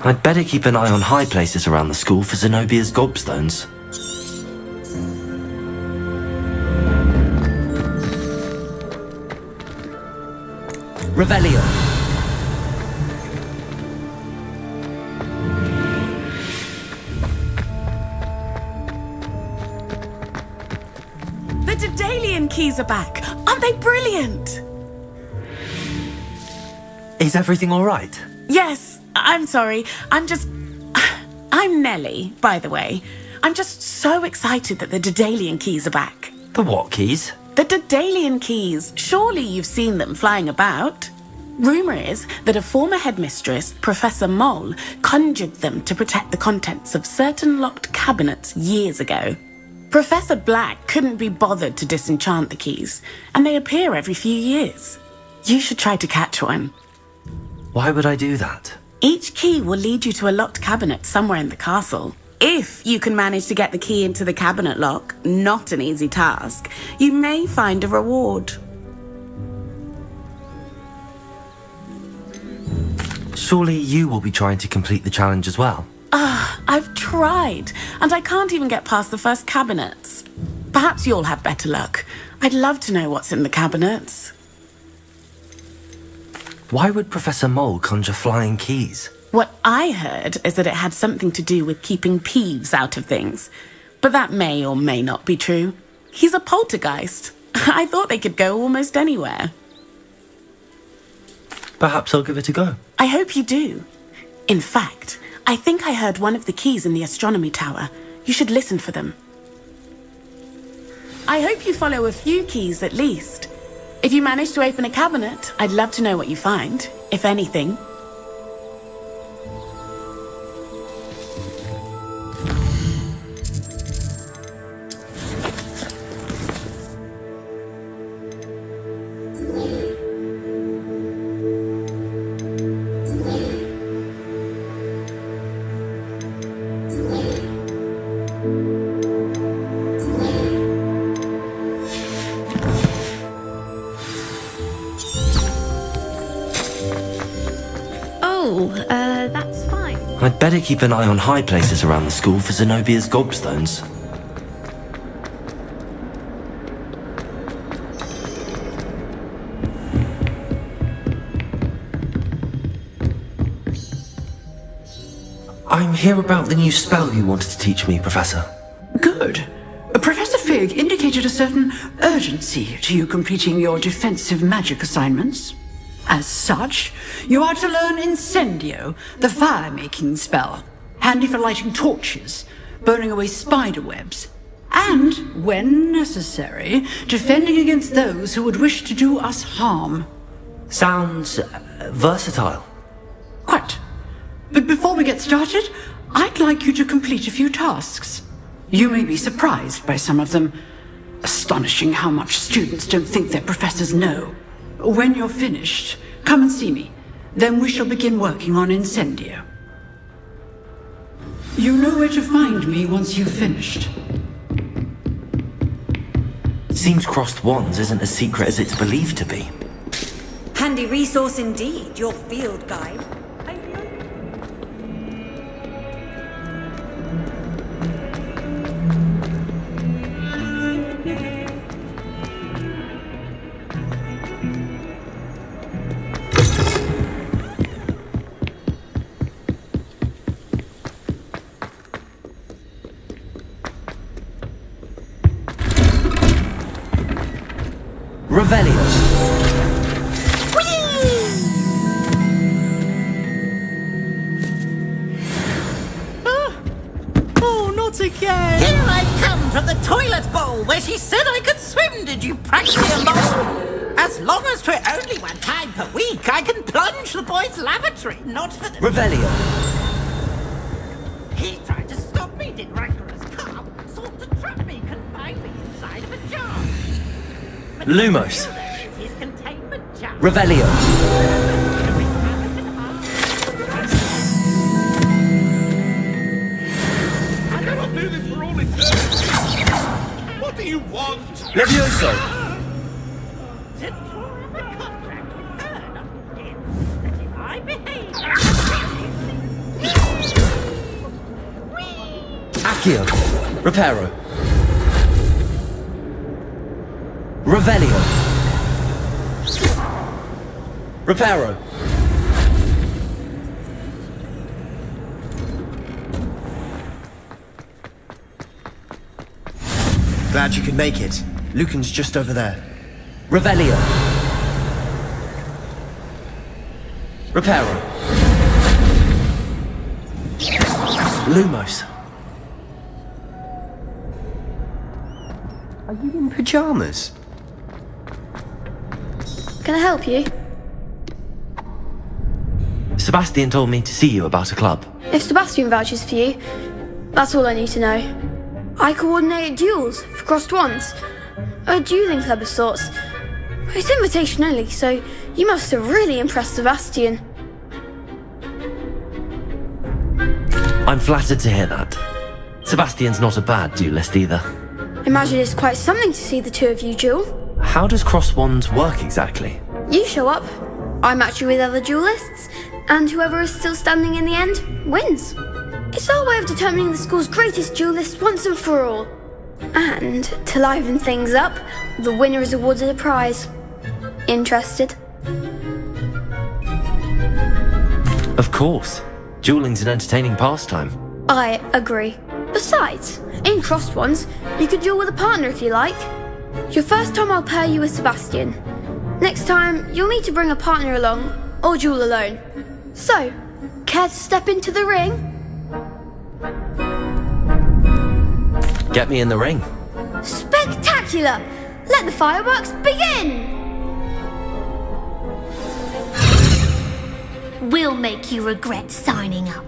I'd better keep an eye on high places around the school for Zenobia's gobstones. Revelio. The Daedalian keys are back. Aren't they brilliant? Is everything all right? Yes, I'm sorry. I'm Nellie, by the way. I'm just so excited that the Daedalian keys are back. The what keys? The Daedalian keys. Surely you've seen them flying about. Rumour is that a former headmistress, Professor Mole, conjured them to protect the contents of certain locked cabinets years ago. Professor Black couldn't be bothered to disenchant the keys, and they appear every few years. You should try to catch one. Why would I do that? Each key will lead you to a locked cabinet somewhere in the castle. If you can manage to get the key into the cabinet lock, not an easy task, you may find a reward. Surely you will be trying to complete the challenge as well. I've tried, and I can't even get past the first cabinets. Perhaps you'll have better luck. I'd love to know what's in the cabinets. Why would Professor Mole conjure flying keys? What I heard is that it had something to do with keeping Peeves out of things. But that may or may not be true. He's a poltergeist. I thought they could go almost anywhere. Perhaps I'll give it a go. I hope you do. In fact, I think I heard one of the keys in the astronomy tower. You should listen for them. I hope you follow a few keys at least. If you manage to open a cabinet, I'd love to know what you find, if anything. That's fine. I'd better keep an eye on high places around the school for Zenobia's gobstones. I'm here about the new spell you wanted to teach me, Professor. Good. Professor Fig indicated a certain urgency to you completing your defensive magic assignments. As such, you are to learn Incendio, the fire-making spell, handy for lighting torches, burning away spider webs, and, when necessary, defending against those who would wish to do us harm. Sounds versatile. Quite. But before we get started, I'd like you to complete a few tasks. You may be surprised by some of them. Astonishing how much students don't think their professors know. When you're finished, come and see me. Then we shall begin working on Incendio. You know where to find me once you've finished. Seems crossed wands isn't as secret as it's believed to be. Handy resource indeed, your field guide. Revelio. Oh, not again! Here I've come from the toilet bowl where she said I could swim, did you practice mole? As long as 'twere only 1 time per week, I can plunge the boy's lavatory, not for the... Revelio. He tried to stop me, did rancorous cow, sought to trap me, confined me inside of a jar. But Lumos. his containment jar. Revelio. I cannot do this for all eternity. What do you want? Levioso. To draw up a contract with her, not him, that if I behave... Accio. Reparo. Revelio. Reparo. Glad you could make it. Lucan's just over there. Revelio. Reparo. Lumos. Are you in pyjamas? Can I help you? Sebastian told me to see you about a club. If Sebastian vouches for you, that's all I need to know. I coordinate duels for crossed wands. A dueling club of sorts. It's invitation only, so you must have really impressed Sebastian. I'm flattered to hear that. Sebastian's not a bad duelist either. Imagine it's quite something to see the two of you duel. How does cross wands work exactly? You show up, I match you with other duelists, and whoever is still standing in the end wins. It's our way of determining the school's greatest duelist once and for all. And to liven things up, the winner is awarded a prize. Interested? Of course. Dueling's an entertaining pastime. I agree. Besides, in crossed ones, you could duel with a partner if you like. Your first time I'll pair you with Sebastian. Next time, you'll need to bring a partner along, or duel alone. So, care to step into the ring? Get me in the ring. Spectacular! Let the fireworks begin! We'll make you regret signing up.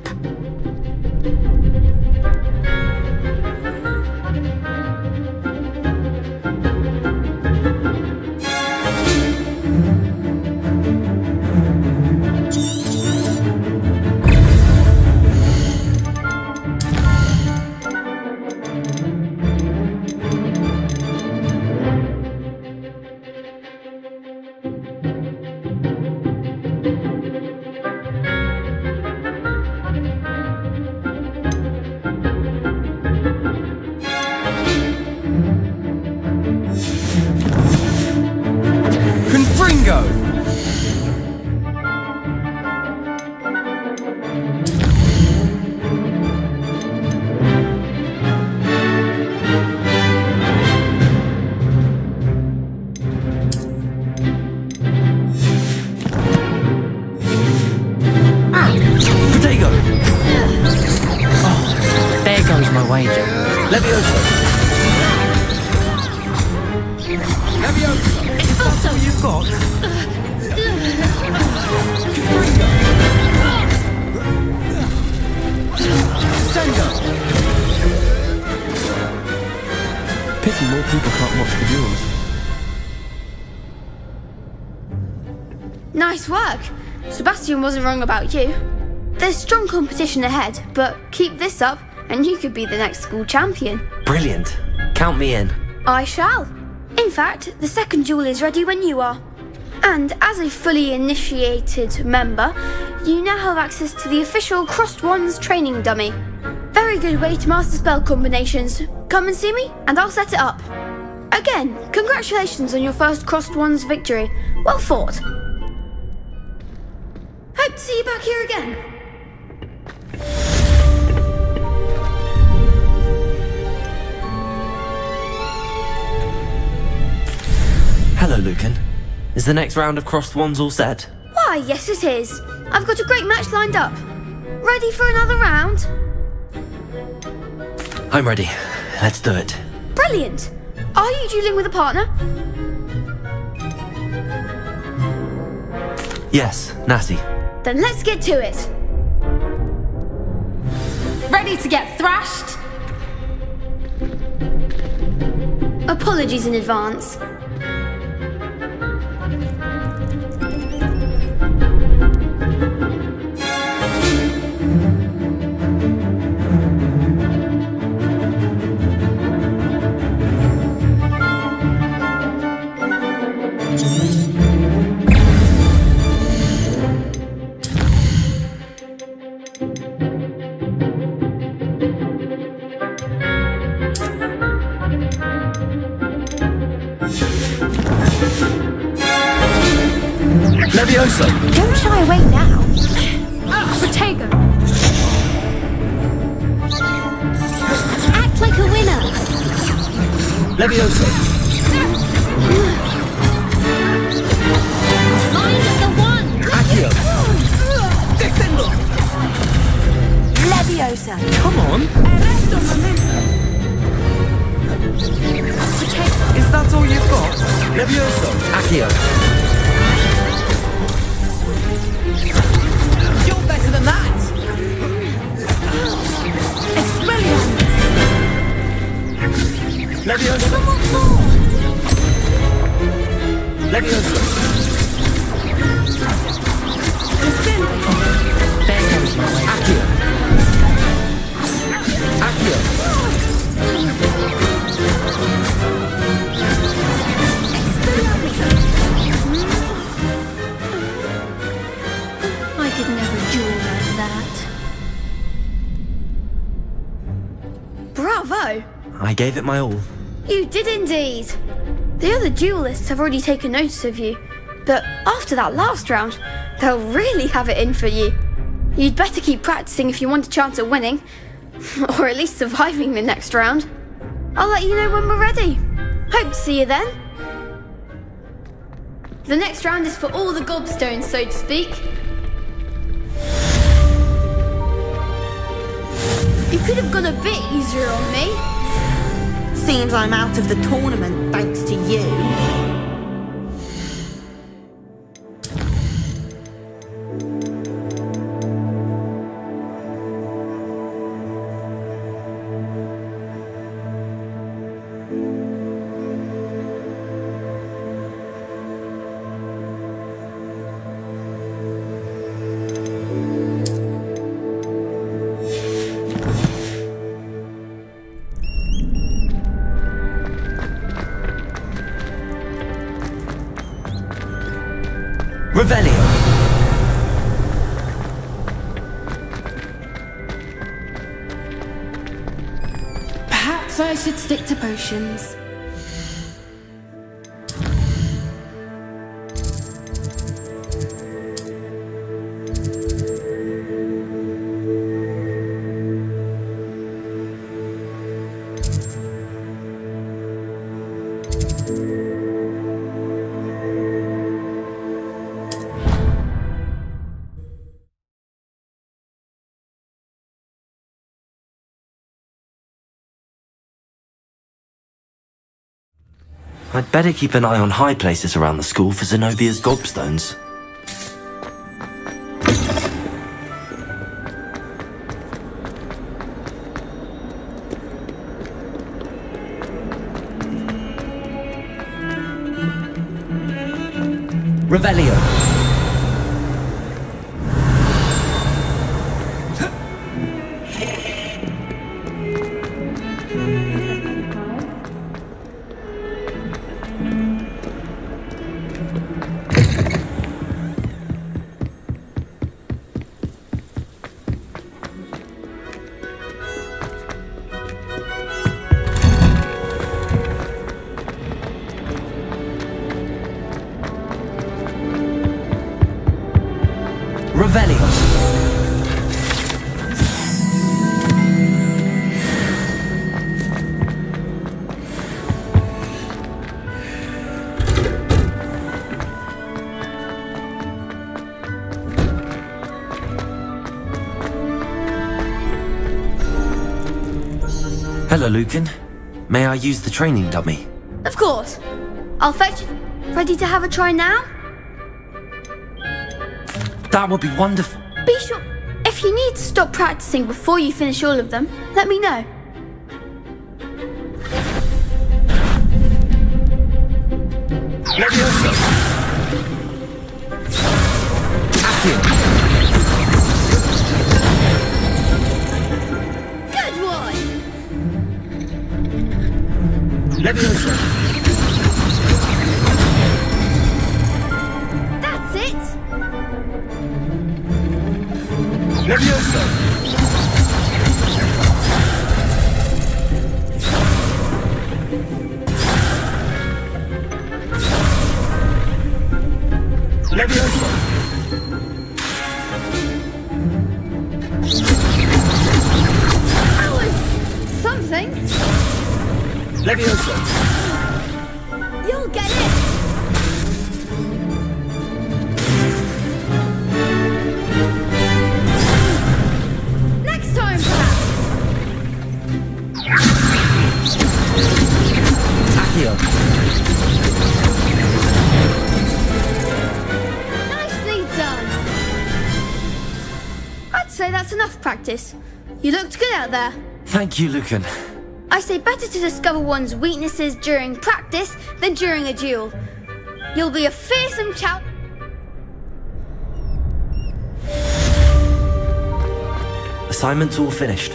Pity more people can't watch the duels. Nice work. Sebastian wasn't wrong about you. There's strong competition ahead, but keep this up and you could be the next school champion. Brilliant. Count me in. I shall. In fact, the second duel is ready when you are. And as a fully initiated member, you now have access to the official Crossed Wands training dummy. Very good way to master spell combinations. Come and see me, and I'll set it up. Again, congratulations on your first Crossed Wands victory. Well fought. Hope to see you back here again. Hello, Lucan. Is the next round of crossed wands all set? Why, yes it is. I've got a great match lined up. Ready for another round? I'm ready. Let's do it. Brilliant. Are you dueling with a partner? Yes, Natty. Then let's get to it. Ready to get thrashed? Apologies in advance. Levioso! Don't shy away now. Protego. Act like a winner. Levioso! Mind the one. Accio! Leviosa! Come on! Is that all you've got? Levioso! Accio! You're better than that! Levioso! Levioso! There goes my way. Accio! Accio! I could never duel like that. Bravo! I gave it my all. You did indeed. The other duelists have already taken notice of you, but after that last round, they'll really have it in for you. You'd better keep practicing if you want a chance at winning, or at least surviving the next round. I'll let you know when we're ready. Hope to see you then. The next round is for all the gobstones, so to speak. You could have gone a bit easier on me. Seems I'm out of the tournament thanks to you. Revelio! Perhaps I should stick to potions. I'd better keep an eye on high places around the school for Zenobia's gobstones. Revelio! Revelio! Hello, Lucan. May I use the training dummy? Of course. I'll fetch it. Ready to have a try now? That would be wonderful. Be sure. If you need to stop practicing before you finish all of them, let me know. Levioso! Accio! Good one! Levioso! That's it! Levioso! Levioso! That was something. Levioso! You'll get it. Next time, perhaps. Accio! Nicely done. I'd say that's enough practice. You looked good out there. Thank you, Lucan. I say better to discover one's weaknesses during practice than during a duel. You'll be a fearsome chap. Assignment's all finished.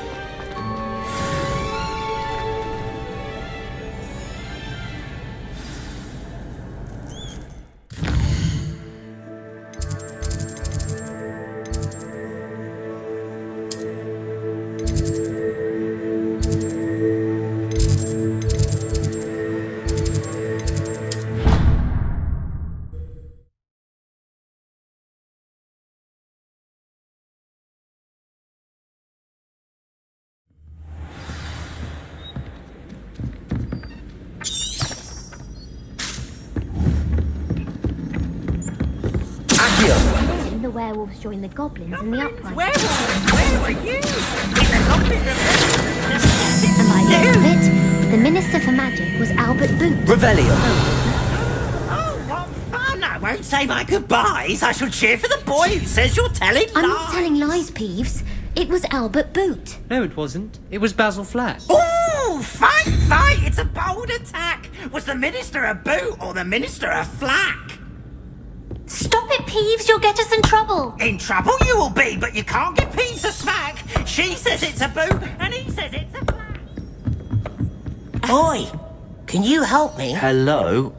The werewolves joined the goblins in the uprising. Werewolves? Where were you? In the goblin And by the end of it, the Minister for Magic was Albert Boot. Revelio! Oh, what fun! I won't say my goodbyes. I shall cheer for the boy who says you're telling lies. I'm not telling lies, Peeves. It was Albert Boot. No, it wasn't. It was Basil Flack. Ooh, fight! It's a bold attack. Was the Minister a boot or the Minister a flack? Stop it, Peeves. You'll get us in trouble. In trouble you will be, but you can't give Peeves a smack. She says it's a boot, and he says it's a flack. Oi, can you help me? Hello?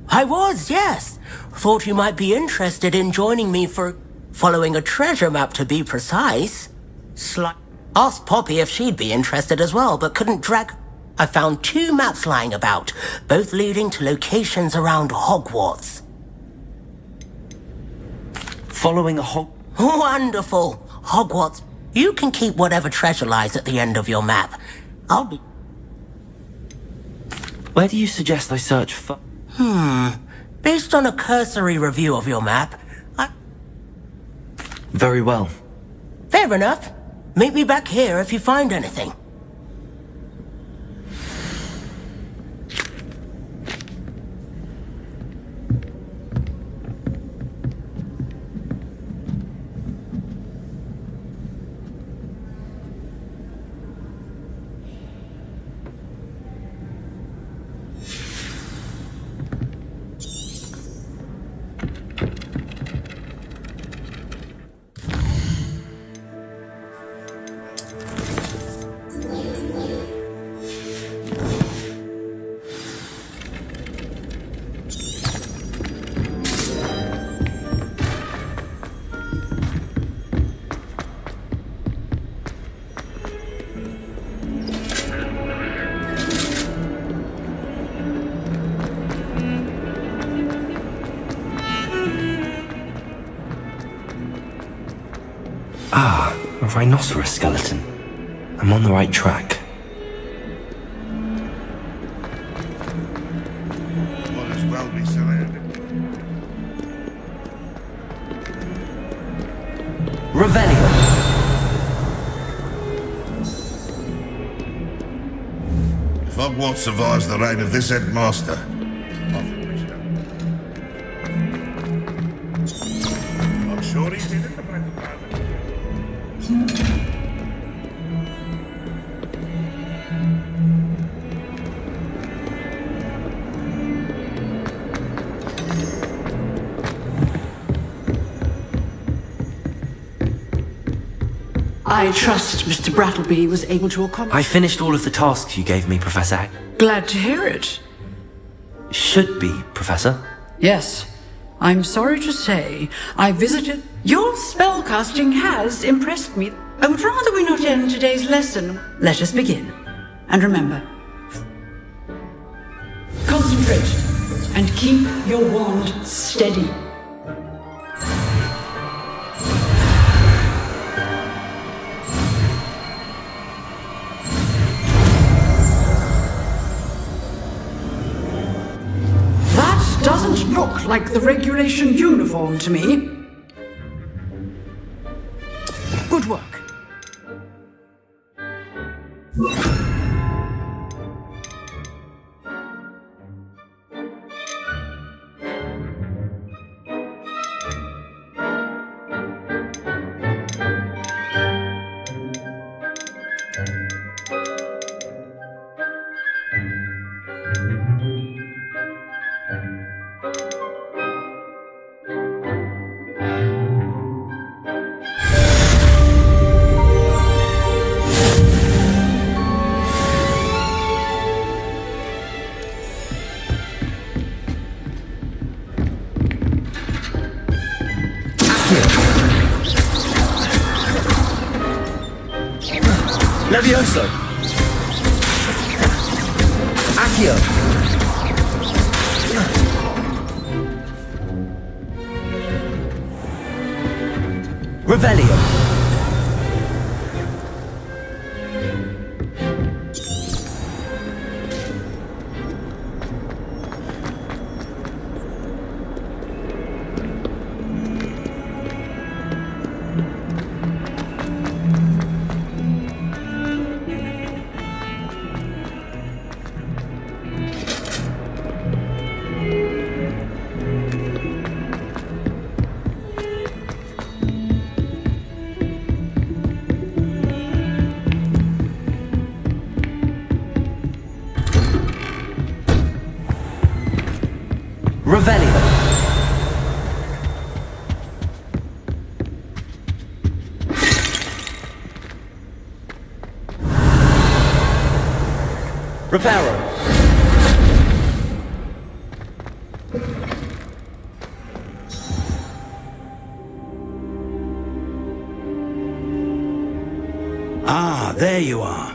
I was, yes. Thought you might be interested in joining me for following a treasure map, to be precise. Asked Poppy if she'd be interested as well, but couldn't drag. I found 2 maps lying about, both leading to locations around Hogwarts. Following a Wonderful. Hogwarts. You can keep whatever treasure lies at the end of your map. I'll be... Where do you suggest I search for? Based on a cursory review of your map, Very well. Fair enough. Meet me back here if you find anything. A rhinoceros skeleton. I'm on the right track. Might as well be surrounded. Revelio! If Hogwarts survives the reign of this headmaster, I think we should have. I'm sure he's in at the back department. I trust Mr. Brattleby was able to accomplish. I finished all of the tasks you gave me, Professor. Glad to hear it. Should be, Professor. Yes. I'm sorry to say, I visited... Your spellcasting has impressed me. I would rather we not end today's lesson. Let us begin. And remember, concentrate and keep your wand steady. doesn't look like the regulation uniform to me. Good work. Levioso! Accio! Revelio! Revelio! Reparo! Ah, there you are.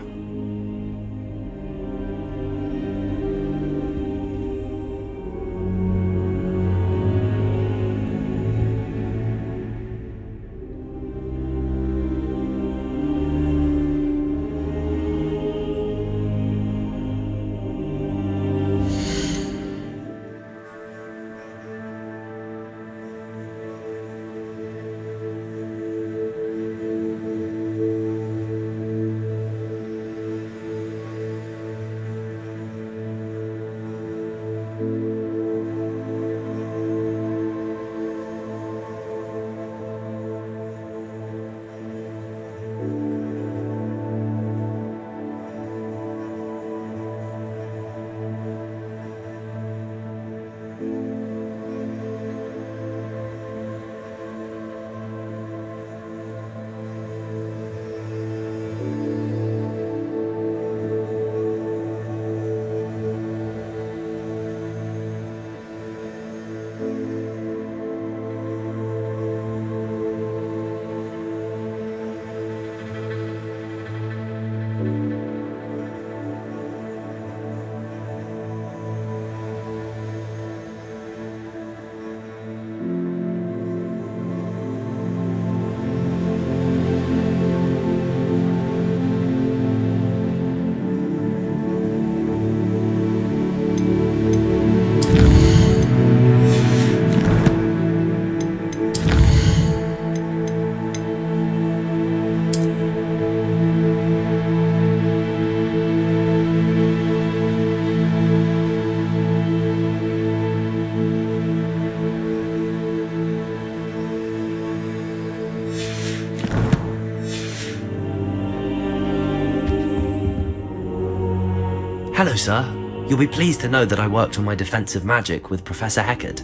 Hello, sir. You'll be pleased to know that I worked on my defensive magic with Professor Heckard.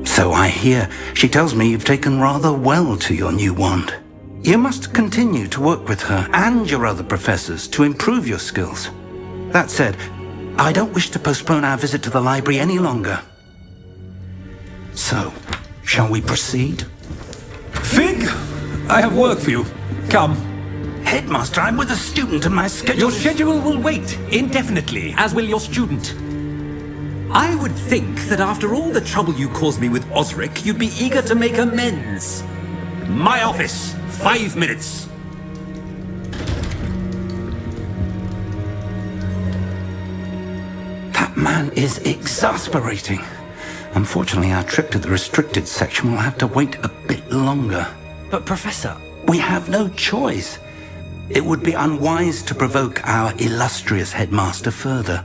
So I hear. She tells me you've taken rather well to your new wand. You must continue to work with her and your other professors to improve your skills. That said, I don't wish to postpone our visit to the library any longer. So, shall we proceed? Fig, I have work for you. Come. Headmaster, I'm with a student and my schedule... Your schedule will wait indefinitely, as will your student. I would think that after all the trouble you caused me with Osric, you'd be eager to make amends. My office, 5 minutes. That man is exasperating. Unfortunately, our trip to the restricted section will have to wait a bit longer. But Professor... We have no choice. It would be unwise to provoke our illustrious headmaster further.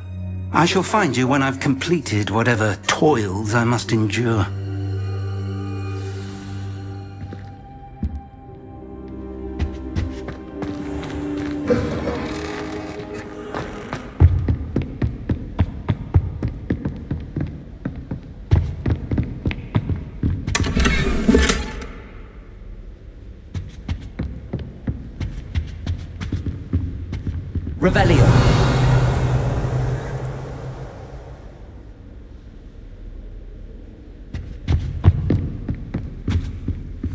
I shall find you when I've completed whatever toils I must endure. Revelio.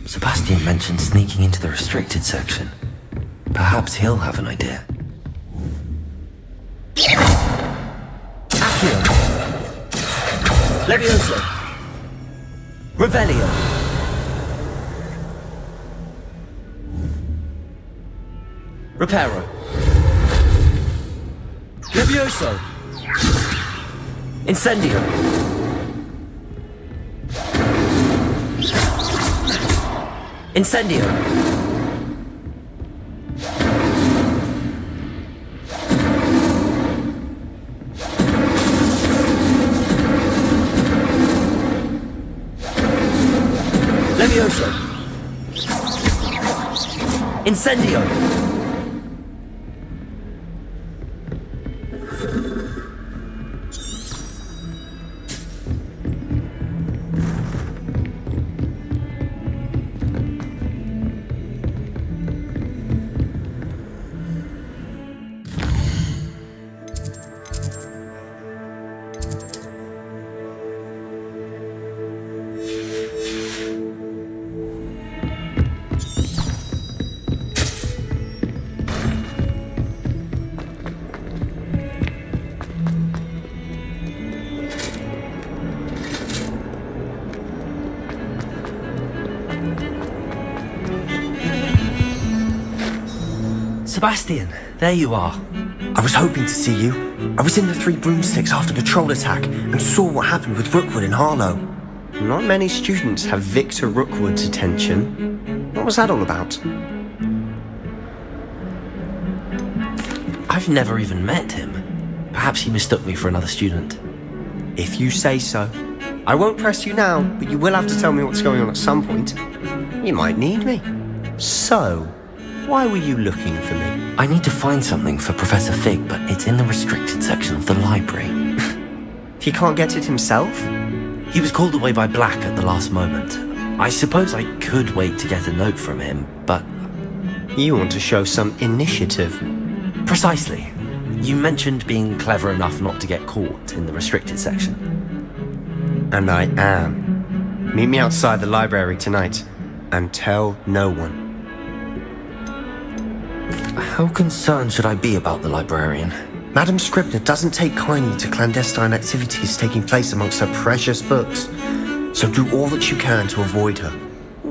Sebastian mentioned sneaking into the restricted section. Perhaps he'll have an idea. Accio. Levioso. Revelio. Reparo. Levioso. Incendio. Incendio. Levioso. Incendio. Sebastian, there you are. I was hoping to see you. I was in the Three Broomsticks after the troll attack and saw what happened with Rookwood in Harlow. Not many students have Victor Rookwood's attention. What was that all about? I've never even met him. Perhaps he mistook me for another student. If you say so. I won't press you now, but you will have to tell me what's going on at some point. You might need me. So, why were you looking for me? I need to find something for Professor Fig, but it's in the restricted section of the library. He can't get it himself? He was called away by Black at the last moment. I suppose I could wait to get a note from him, but... You want to show some initiative. Precisely. You mentioned being clever enough not to get caught in the restricted section. And I am. Meet me outside the library tonight, and tell no one. How concerned should I be about the librarian? Madam Scribner doesn't take kindly to clandestine activities taking place amongst her precious books, so do all that you can to avoid her.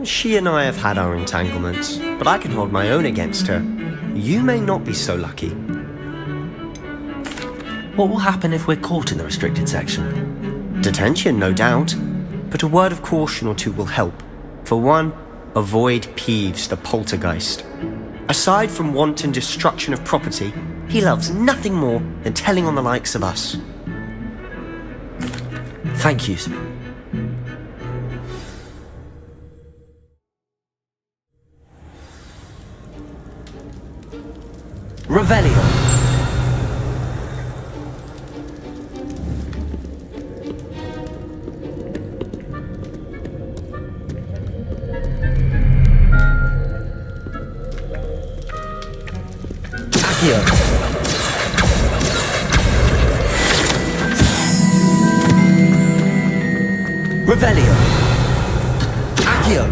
She and I have had our entanglements, but I can hold my own against her. You may not be so lucky. What will happen if we're caught in the restricted section? Detention, no doubt, but a word of caution or two will help. For one, avoid Peeves, the poltergeist. Aside from wanton destruction of property, he loves nothing more than telling on the likes of us. Thank you. Revelio. Accio. Revelio. Accio.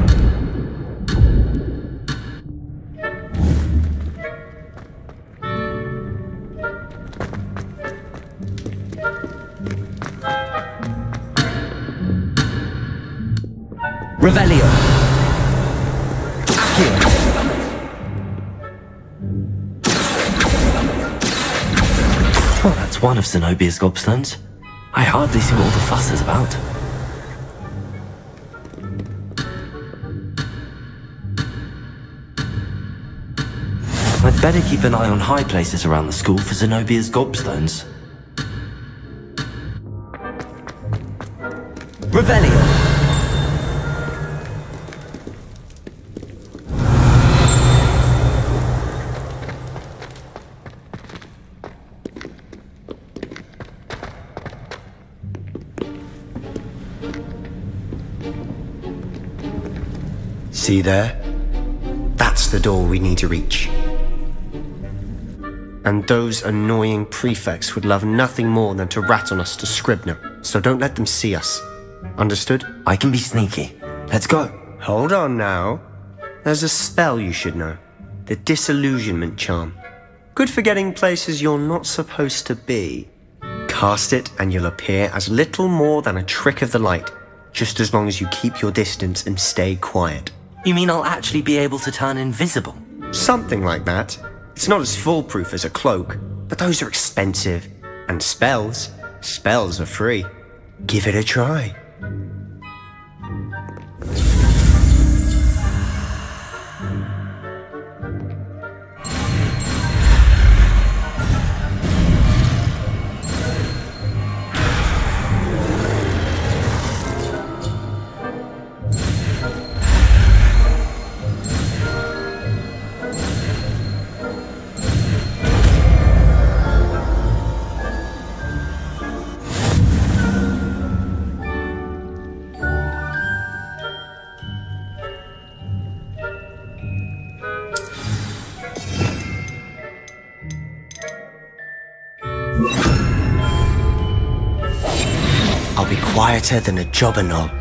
Revelio. Accio. Well, that's one of Zenobia's gobstones. I hardly see what all the fuss is about. better keep an eye on high places around the school for Zenobia's gobstones. Revelio! See there? That's the door we need to reach. And those annoying prefects would love nothing more than to rat on us to Scribner, so don't let them see us. Understood? I can be sneaky. Let's go. Hold on now. There's a spell you should know. The Disillusionment Charm. Good for getting places you're not supposed to be. Cast it and you'll appear as little more than a trick of the light, just as long as you keep your distance and stay quiet. You mean I'll actually be able to turn invisible? Something like that. It's not as foolproof as a cloak, but those are expensive. And spells are free. Give it a try. I'll be quieter than a jobberknoll.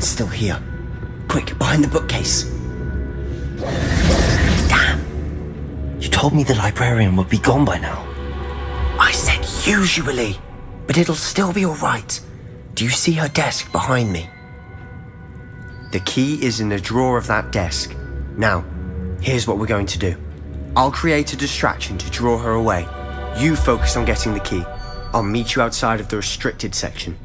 Still here. Quick, behind the bookcase. Damn! You told me the librarian would be gone by now. I said usually, but it'll still be alright. Do you see her desk behind me? The key is in the drawer of that desk. Now, here's what we're going to do. I'll create a distraction to draw her away. You focus on getting the key. I'll meet you outside of the restricted section.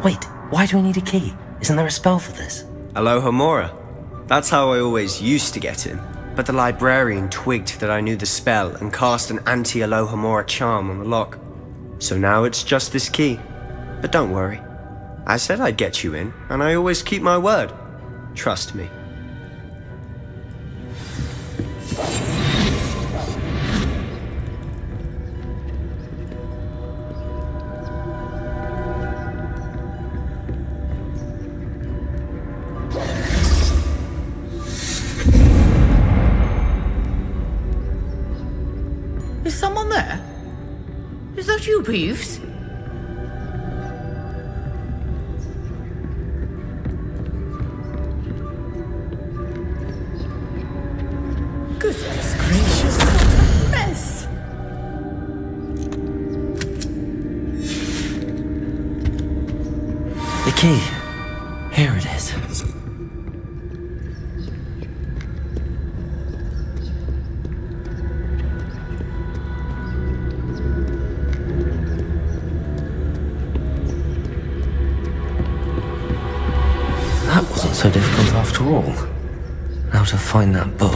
Wait, why do I need a key? Isn't there a spell for this? Alohomora. That's how I always used to get in. But the librarian twigged that I knew the spell and cast an anti-Alohomora charm on the lock. So now it's just this key. But don't worry. I said I'd get you in, and I always keep my word. Trust me. Is someone there? Is that you, Peeves? Goodness gracious, what a mess! The key. Here it is. That wasn't so difficult after all. to find that book.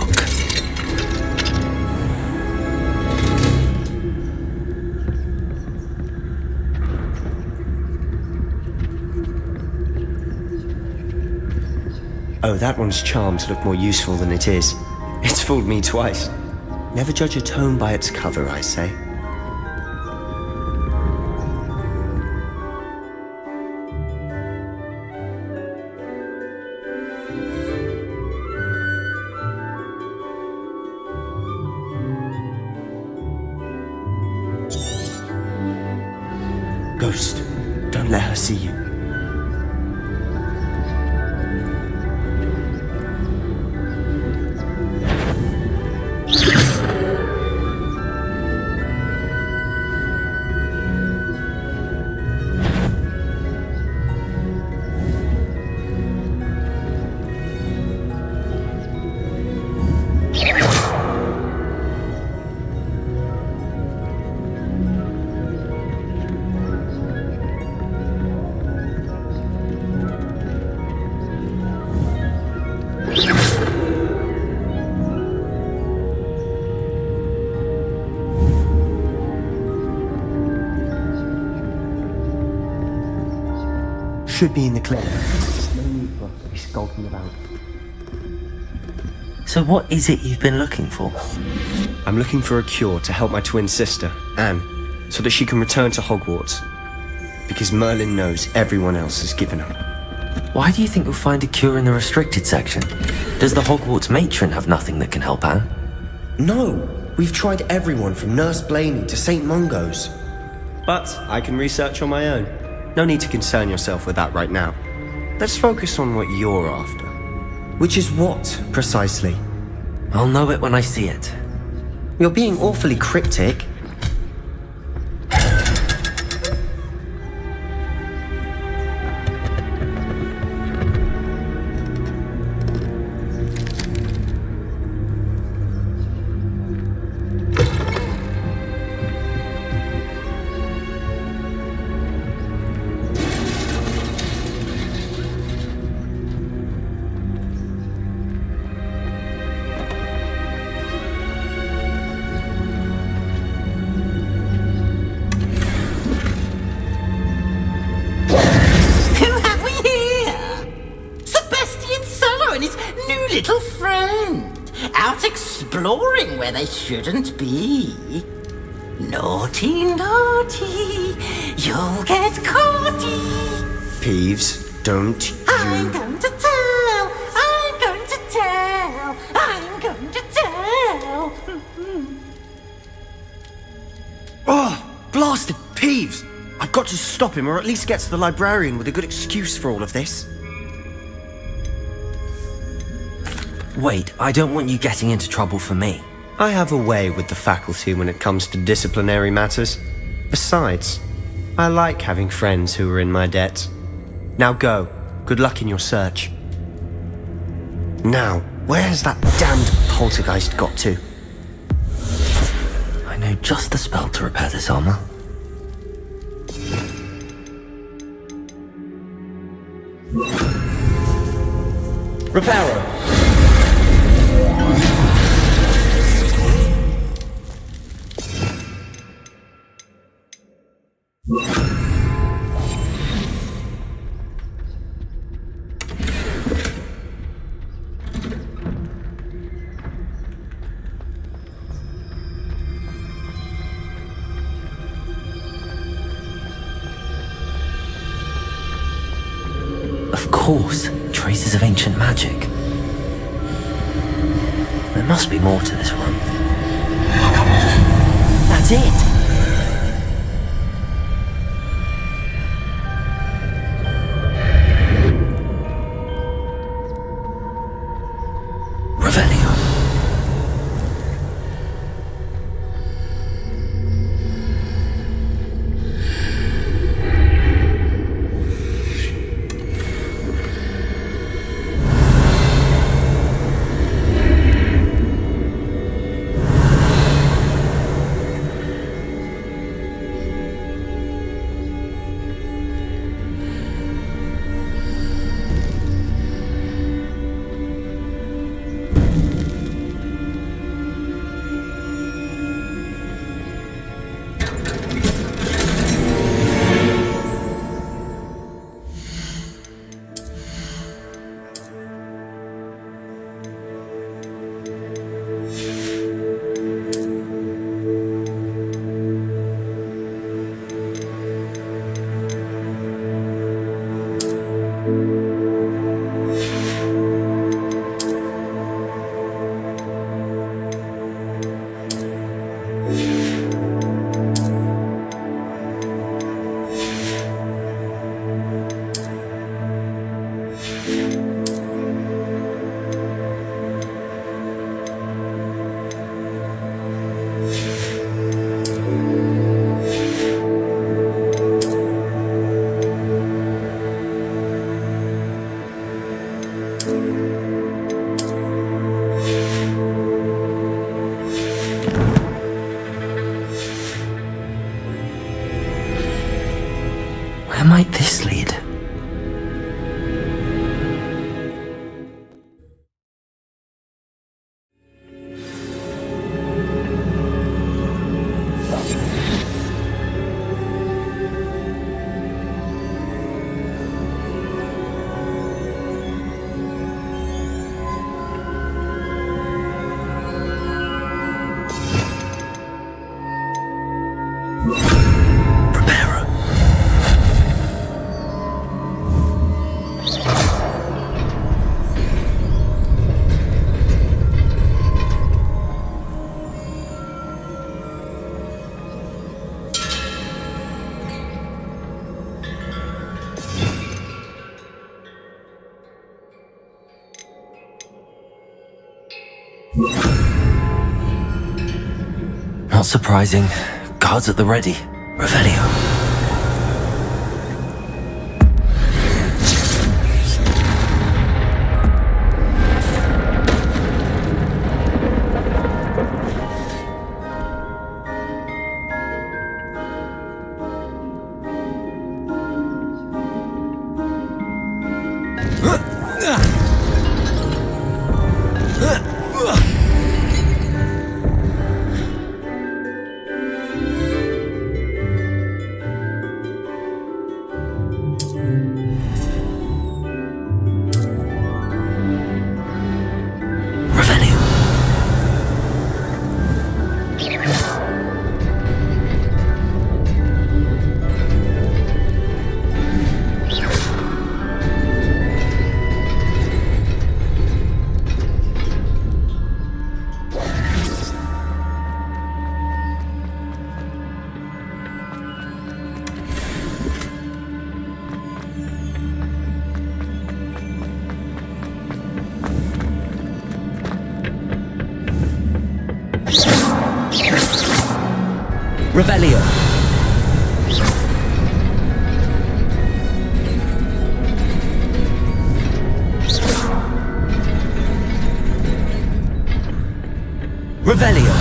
Oh, that one's charmed to look more useful than it is. It's fooled me twice. Never judge a tome by its cover, I say. Ghost, don't let her see you. Should be in the clear. No need for us to be skulking about. So what is it you've been looking for? I'm looking for a cure to help my twin sister, Anne, so that she can return to Hogwarts. Because Merlin knows everyone else has given up. Why do you think you'll find a cure in the restricted section? Does the Hogwarts matron have nothing that can help Anne? No! We've tried everyone from Nurse Blaney to St. Mungo's. But I can research on my own. No need to concern yourself with that right now. Let's focus on what you're after. Which is what, precisely? I'll know it when I see it. You're being awfully cryptic. Little friend, out exploring where they shouldn't be. Naughty, naughty, you'll get caughty. Peeves, don't you... I'm going to tell, I'm going to tell, I'm going to tell. Oh, blasted Peeves! I've got to stop him, or at least get to the librarian with a good excuse for all of this. Wait, I don't want you getting into trouble for me. I have a way with the faculty when it comes to disciplinary matters. Besides, I like having friends who are in my debt. Now go. Good luck in your search. Now, where has that damned poltergeist got to? I know just the spell to repair this armor. Reparo. Of course, traces of ancient magic. There must be more to this room. That's it! Where might this lead? Not surprising. Guards at the ready. Revelio. Revelio. Revelio.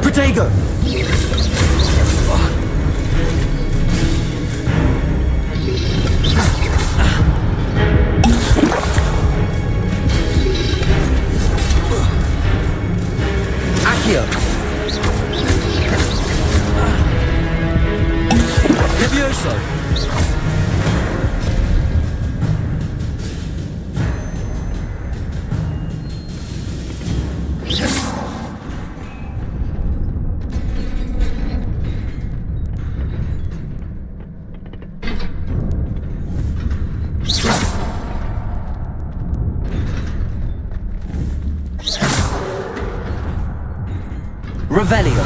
Protego! Accio! Levioso! Revelio.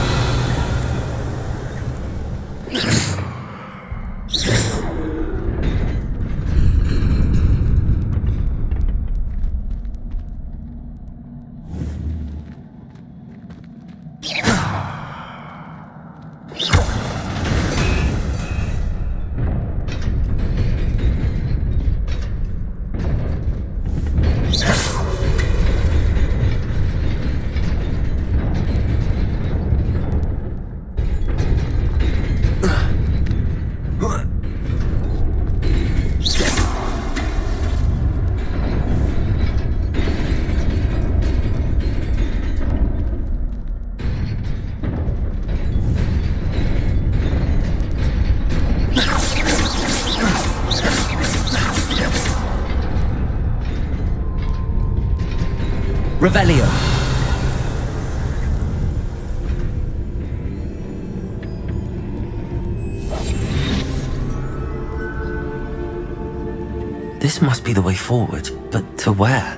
Revelio. This must be the way forward, but to where?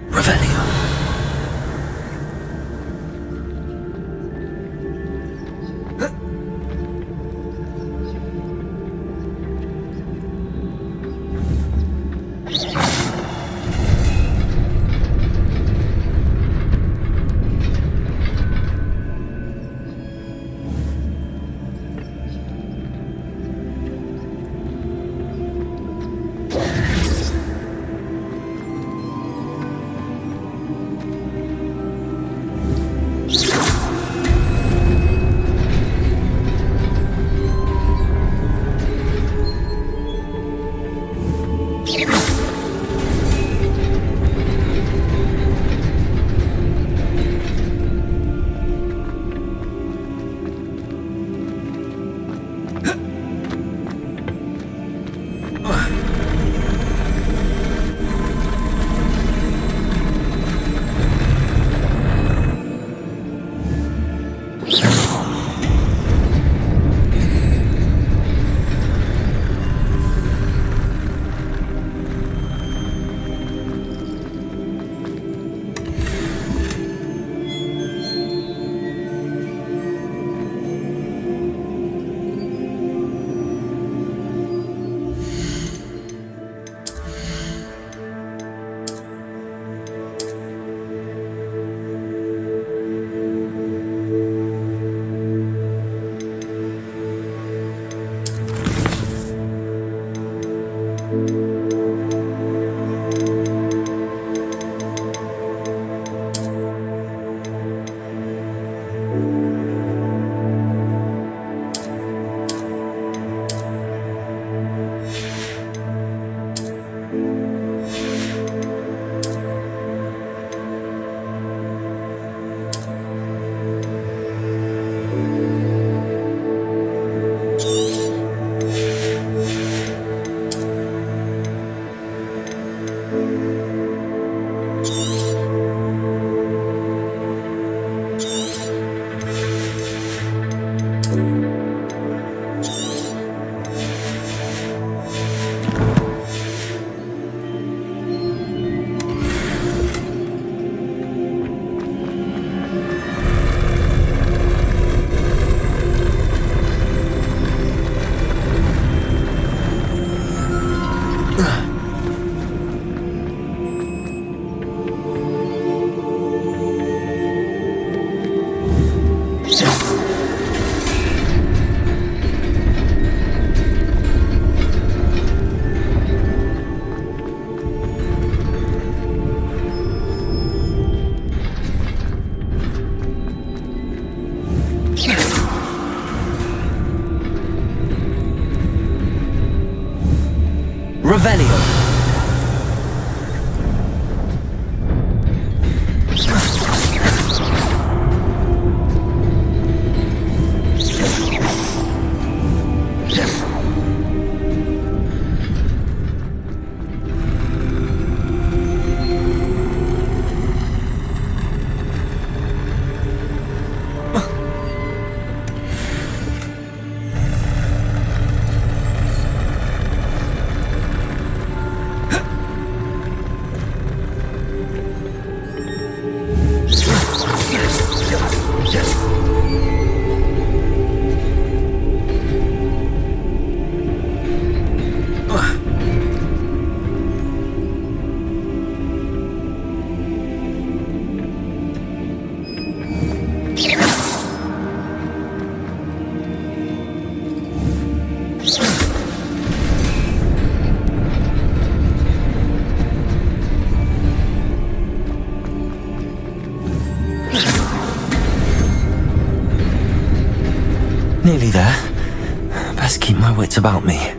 Revelio. Revelio. Nearly there. Best keep my wits about me.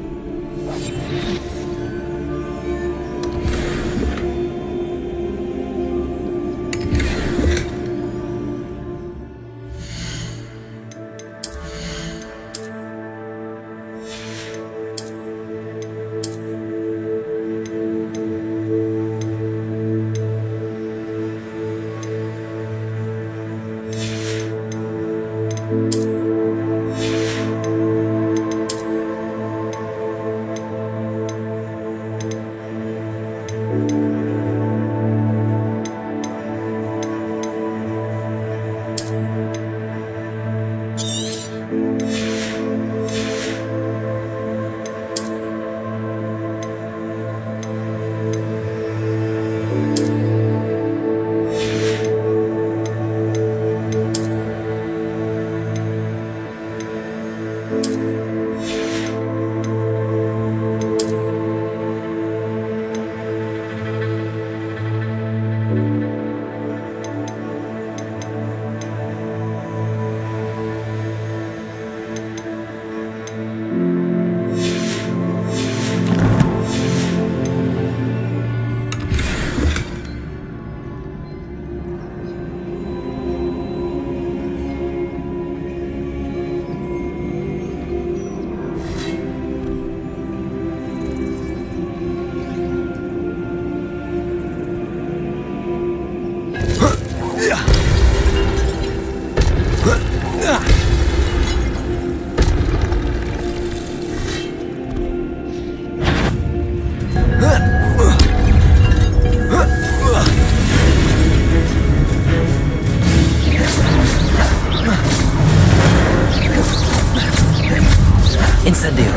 Incendio.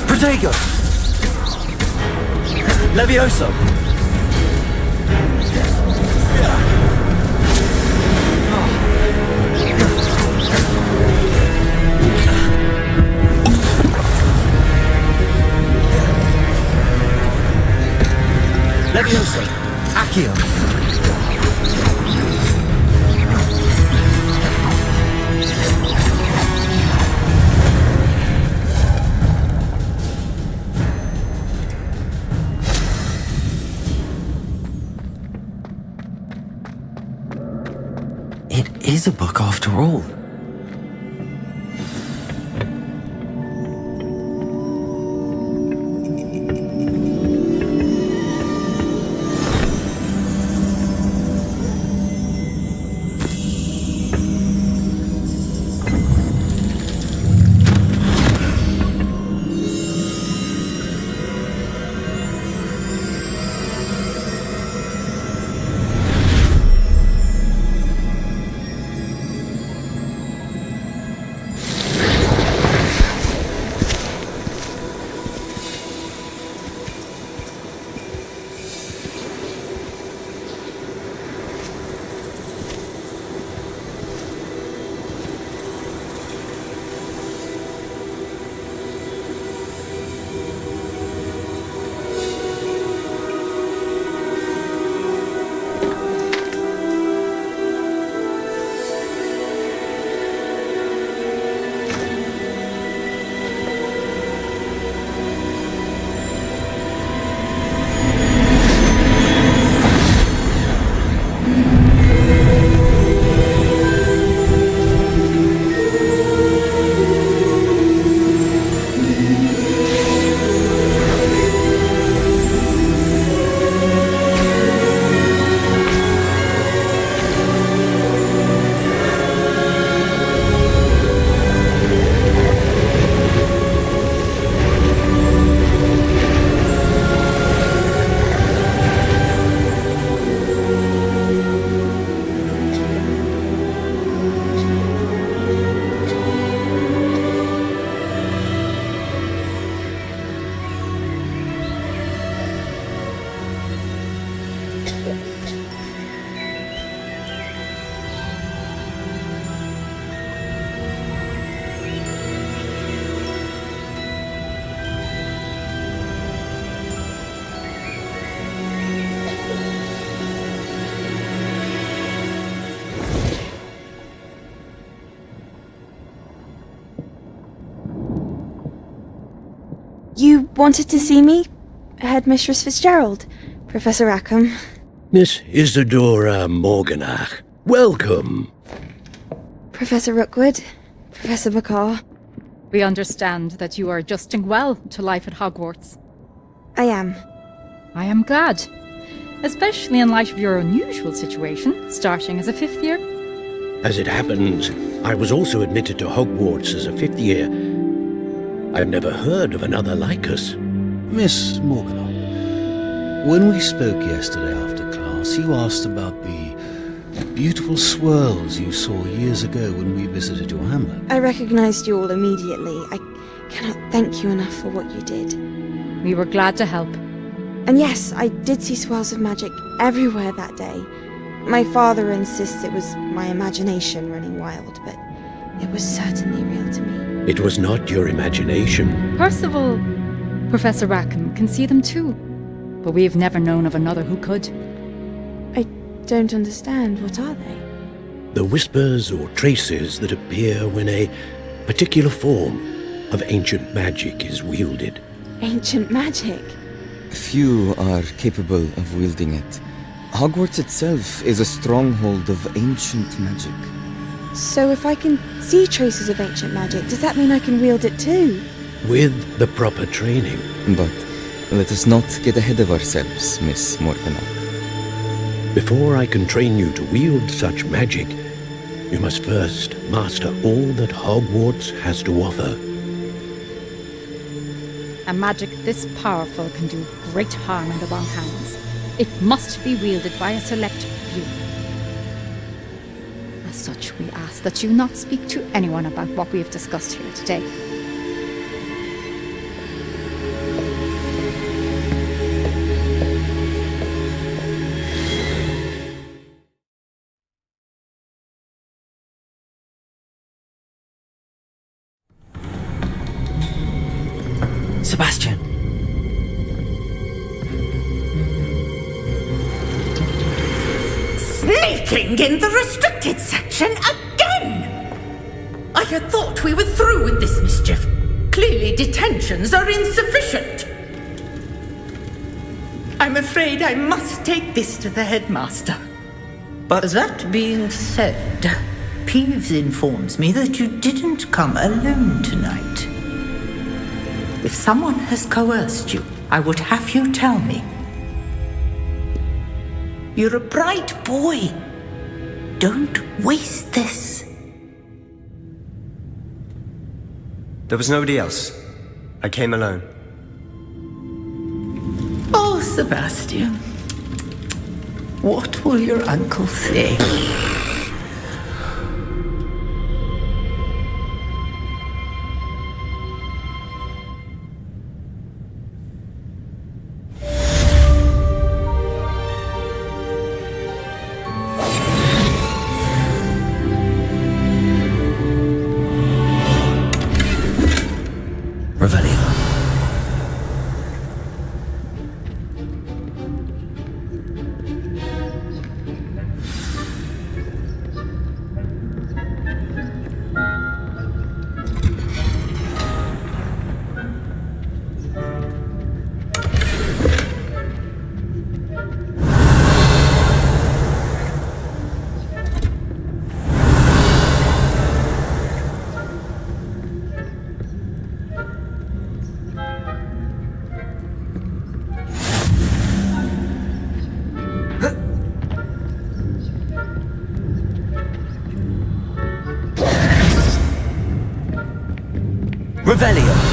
Protego. Levioso. Levioso. Accio. It is a book after all. You wanted to see me? Headmistress Fitzgerald, Professor Rackham. Miss Isadora Morganach, welcome. Professor Rookwood, Professor McCaw. We understand that you are adjusting well to life at Hogwarts. I am. I am glad. Especially in light of your unusual situation, starting as a 5th year. As it happens, I was also admitted to Hogwarts as a 5th year. I've never heard of another like us. Miss Morganach, when we spoke yesterday after class, you asked about the beautiful swirls you saw years ago when we visited your hamlet. I recognized you all immediately. I cannot thank you enough for what you did. We were glad to help. And yes, I did see swirls of magic everywhere that day. My father insists it was my imagination running wild, but it was certainly real to me. It was not your imagination. Percival, Professor Rackham can see them too, but we've never known of another who could. I don't understand. What are they? The whispers or traces that appear when a particular form of ancient magic is wielded. Ancient magic? Few are capable of wielding it. Hogwarts itself is a stronghold of ancient magic. So if I can see traces of ancient magic, does that mean I can wield it too? With the proper training. But let us not get ahead of ourselves, Miss Morganach. Before I can train you to wield such magic, You must first master all that Hogwarts has to offer. A magic this powerful can do great harm in the wrong hands. It must be wielded by a select few. As such, we ask that you not speak to anyone about what we have discussed here today. Sebastian. Sneaking in the restricted section again! I had thought we were through with this mischief. Clearly detentions are insufficient. I'm afraid I must take this to the headmaster. But that being said, Peeves informs me that you didn't come alone tonight. If someone has coerced you, I would have you tell me. You're a bright boy. Don't waste this. There was nobody else. I came alone. Oh, Sebastian. What will your uncle say? Revelio.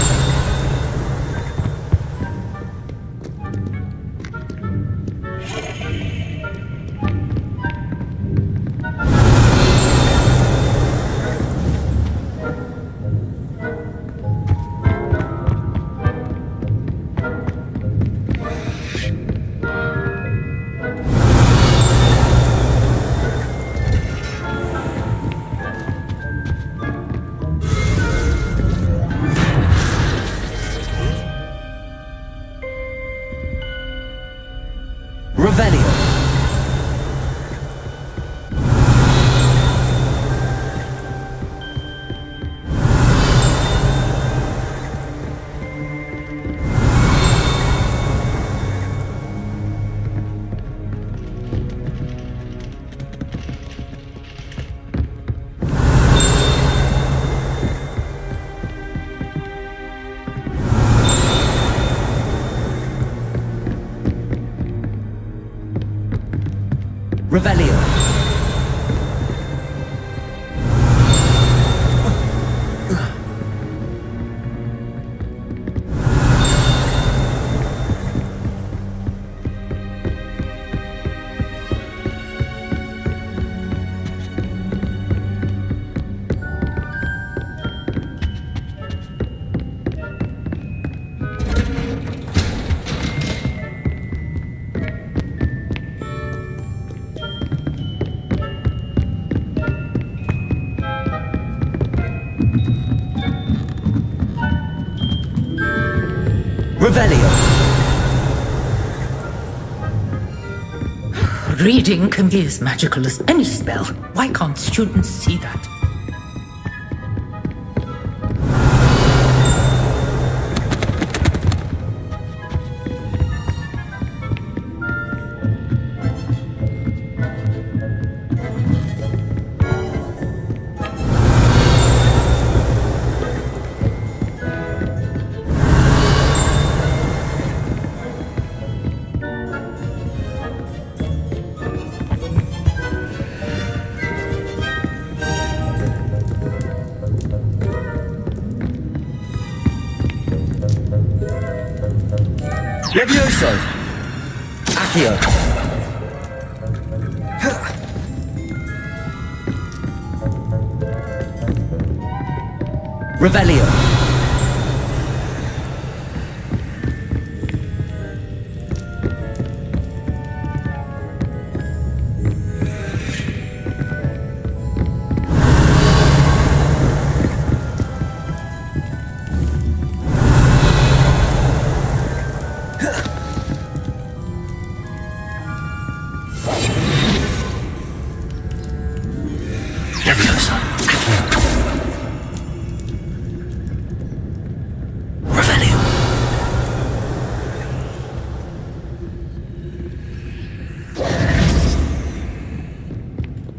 Revelio. Revelio. Reading can be as magical as any spell. Why can't students see that? Levioso! Accio! Revelio!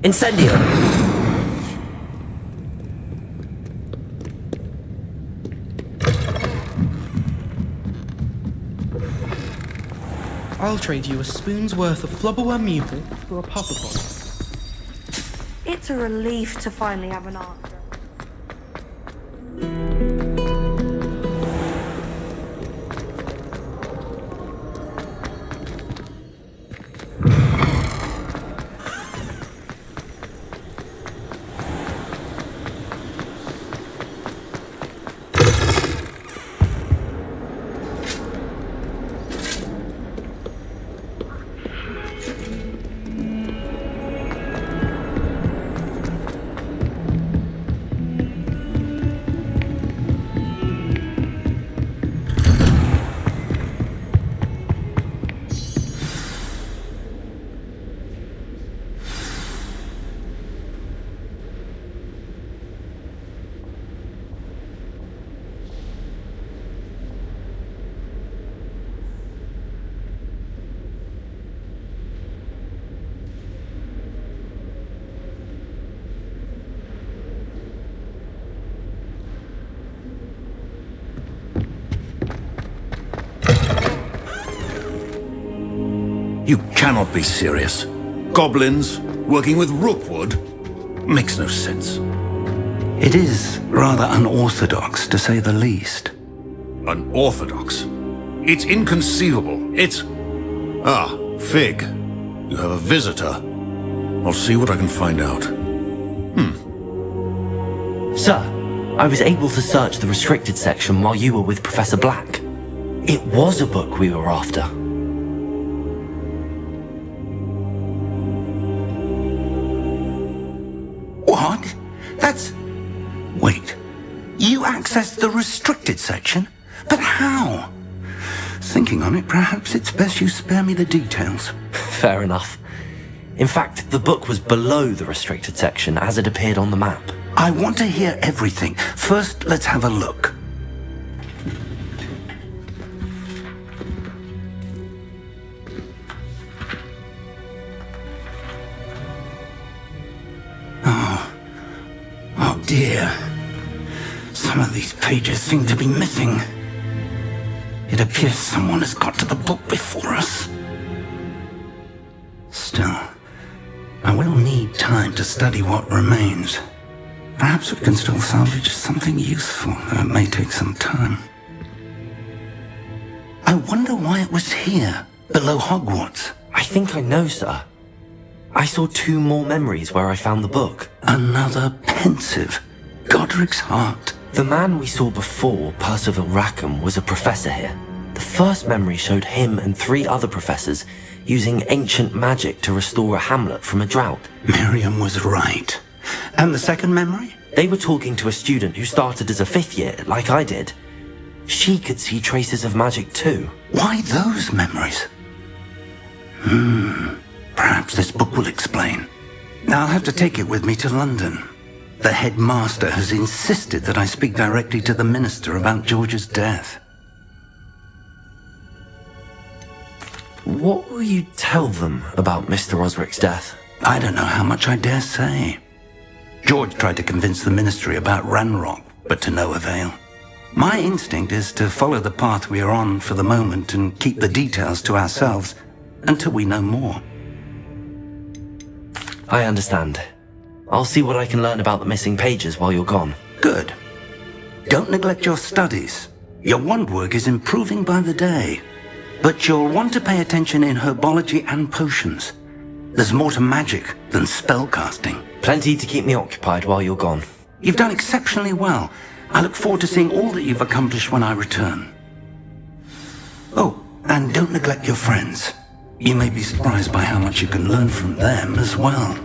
Incendio! I'll trade you a spoon's worth of Flubberware Meeple for a Puffapop. It's a relief to finally have an answer. You cannot be serious. Goblins working with Rookwood? Makes no sense. It is rather unorthodox, to say the least. Unorthodox? It's inconceivable. It's... Ah, Fig. You have a visitor. I'll see what I can find out. Sir, I was able to search the restricted section while you were with Professor Black. It was a book we were after. What? That's... Wait. You accessed the restricted section? But how? Thinking on it, perhaps it's best you spare me the details. Fair enough. In fact, the book was below the restricted section as it appeared on the map. I want to hear everything. First, let's have a look. Oh dear. Some of these pages seem to be missing. It appears someone has got to the book before us. Still, I will need time to study what remains. Perhaps we can still salvage something useful, though it may take some time. I wonder why it was here, below Hogwarts. I think I know, sir. I saw 2 more memories where I found the book. Another pensive. Godric's heart. The man we saw before, Percival Rackham, was a professor here. The first memory showed him and 3 other professors using ancient magic to restore a hamlet from a drought. Miriam was right. And the second memory? They were talking to a student who started as a 5th year, like I did. She could see traces of magic too. Why those memories? Perhaps this book will explain. I'll have to take it with me to London. The headmaster has insisted that I speak directly to the minister about George's death. What will you tell them about Mr. Osric's death? I don't know how much I dare say. George tried to convince the ministry about Ranrock, but to no avail. My instinct is to follow the path we are on for the moment and keep the details to ourselves until we know more. I understand. I'll see what I can learn about the missing pages while you're gone. Good. Don't neglect your studies. Your wand work is improving by the day. But you'll want to pay attention in herbology and potions. There's more to magic than spellcasting. Plenty to keep me occupied while you're gone. You've done exceptionally well. I look forward to seeing all that you've accomplished when I return. Oh, and don't neglect your friends. You may be surprised by how much you can learn from them as well.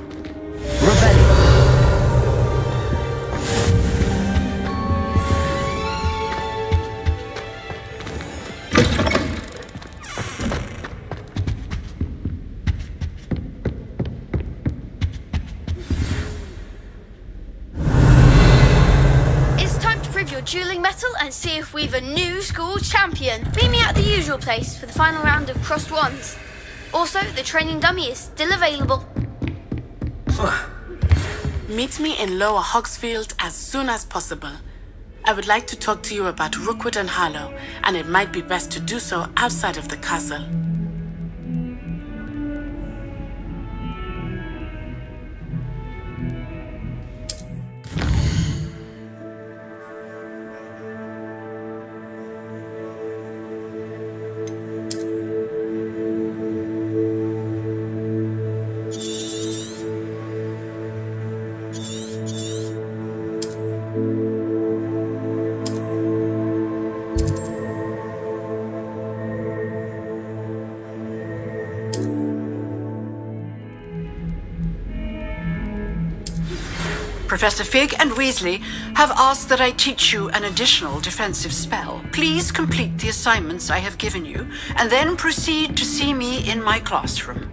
It's time to prove your dueling mettle and see if we've a new school champion. Meet me at the usual place for the final round of crossed wands. Also, the training dummy is still available. Meet me in Lower Hogsfield as soon as possible. I would like to talk to you about Rookwood and Harlow, and it might be best to do so outside of the castle. Professor Fig and Weasley have asked that I teach you an additional defensive spell. Please complete the assignments I have given you, and then proceed to see me in my classroom.